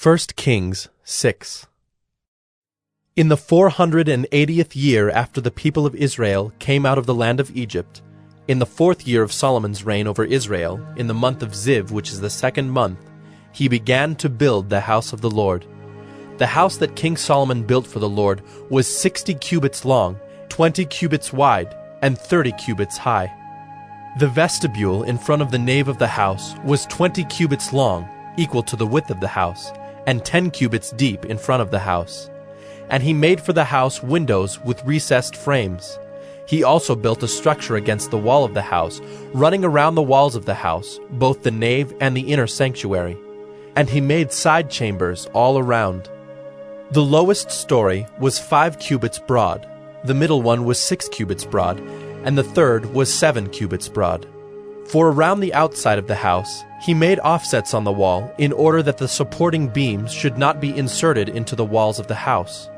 1 Kings 6. In the 480th year after the people of Israel came out of the land of Egypt, in the 4th year of Solomon's reign over Israel, in the month of Ziv, which is the 2nd month, he began to build the house of the Lord. The house that King Solomon built for the Lord was 60 cubits long, 20 cubits wide, and 30 cubits high. The vestibule in front of the nave of the house was 20 cubits long, equal to the width of the house, and 10 cubits deep in front of the house. And he made for the house windows with recessed frames. He also built a structure against the wall of the house, running around the walls of the house, both the nave and the inner sanctuary. And he made side chambers all around. The lowest story was 5 cubits broad, the middle one was 6 cubits broad, and the third was 7 cubits broad. For around the outside of the house, he made offsets on the wall in order that the supporting beams should not be inserted into the walls of the house.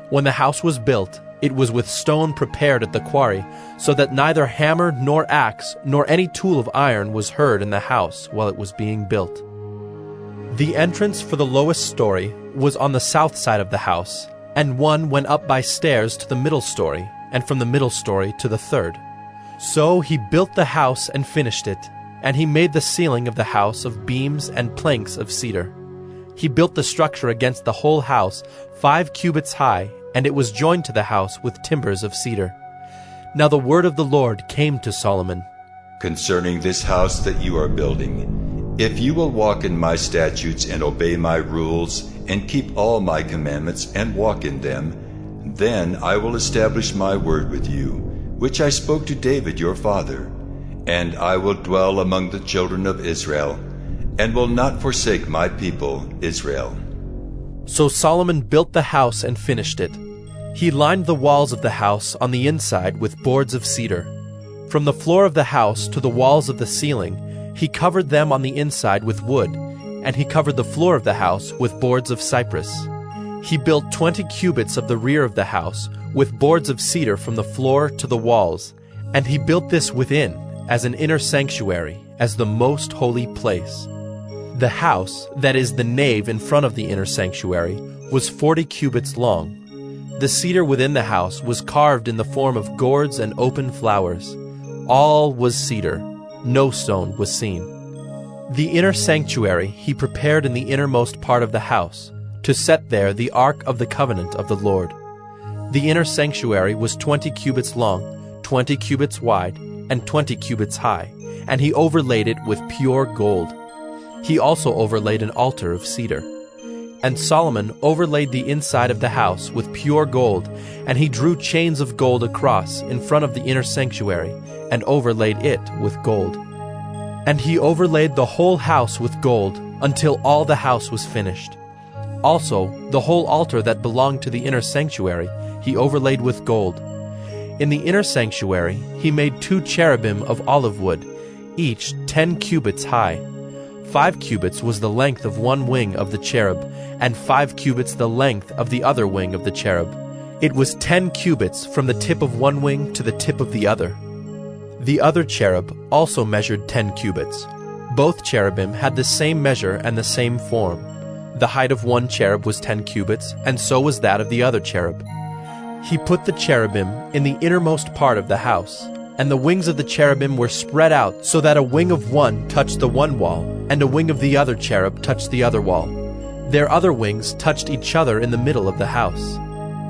When the house was built, it was with stone prepared at the quarry, so that neither hammer nor axe nor any tool of iron was heard in the house while it was being built. The entrance for the lowest story was on the south side of the house, and one went up by stairs to the middle story, and from the middle story to the third. So he built the house and finished it, and he made the ceiling of the house of beams and planks of cedar. He built the structure against the whole house 5 cubits high, and it was joined to the house with timbers of cedar. Now the word of the Lord came to Solomon. Concerning this house that you are building, if you will walk in my statutes and obey my rules, and keep all my commandments and walk in them, then I will establish my word with you, which I spoke to David your father, and I will dwell among the children of Israel, and will not forsake my people Israel. So Solomon built the house and finished it. He lined the walls of the house on the inside with boards of cedar. From the floor of the house to the walls of the ceiling, he covered them on the inside with wood, and he covered the floor of the house with boards of cypress. He built 20 cubits of the rear of the house with boards of cedar from the floor to the walls, and he built this within as an inner sanctuary, as the most holy place. The house, that is the nave in front of the inner sanctuary, was 40 cubits long. The cedar within the house was carved in the form of gourds and open flowers. All was cedar, no stone was seen. The inner sanctuary he prepared in the innermost part of the house, to set there the ark of the covenant of the Lord. The inner sanctuary was 20 cubits long, 20 cubits wide, and 20 cubits high, and he overlaid it with pure gold. He also overlaid an altar of cedar. And Solomon overlaid the inside of the house with pure gold, and he drew chains of gold across in front of the inner sanctuary, and overlaid it with gold. And he overlaid the whole house with gold, until all the house was finished. Also, the whole altar that belonged to the inner sanctuary he overlaid with gold. In the inner sanctuary he made 2 cherubim of olive wood, each 10 cubits high. 5 cubits was the length of one wing of the cherub, and 5 cubits the length of the other wing of the cherub. It was 10 cubits from the tip of one wing to the tip of the other. The other cherub also measured 10 cubits. Both cherubim had the same measure and the same form. The height of one cherub was 10 cubits, and so was that of the other cherub. He put the cherubim in the innermost part of the house, and the wings of the cherubim were spread out so that a wing of one touched the one wall, and a wing of the other cherub touched the other wall. Their other wings touched each other in the middle of the house.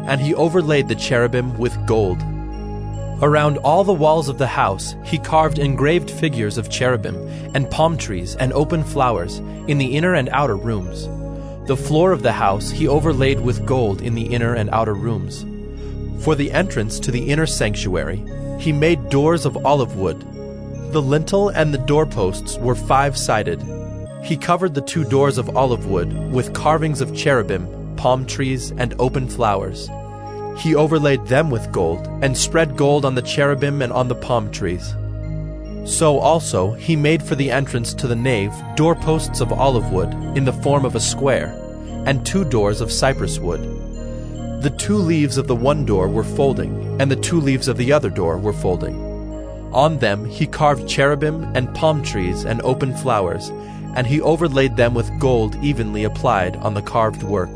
And he overlaid the cherubim with gold. Around all the walls of the house he carved engraved figures of cherubim, and palm trees and open flowers in the inner and outer rooms. The floor of the house he overlaid with gold in the inner and outer rooms. For the entrance to the inner sanctuary, he made doors of olive wood. The lintel and the doorposts were 5-sided. He covered the 2 doors of olive wood with carvings of cherubim, palm trees, and open flowers. He overlaid them with gold, and spread gold on the cherubim and on the palm trees. So also he made for the entrance to the nave doorposts of olive wood in the form of a square, and 2 doors of cypress wood. The 2 leaves of the one door were folding, and the 2 leaves of the other door were folding. On them he carved cherubim and palm trees and open flowers, and he overlaid them with gold evenly applied on the carved work.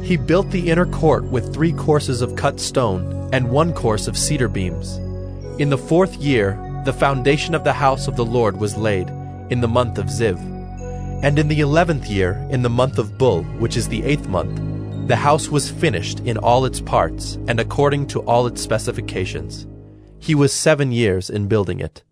He built the inner court with 3 courses of cut stone and 1 course of cedar beams. In the 4th year, the foundation of the house of the Lord was laid, in the month of Ziv. And in the 11th year, in the month of Bul, which is the 8th month, the house was finished in all its parts and according to all its specifications. He was 7 years in building it.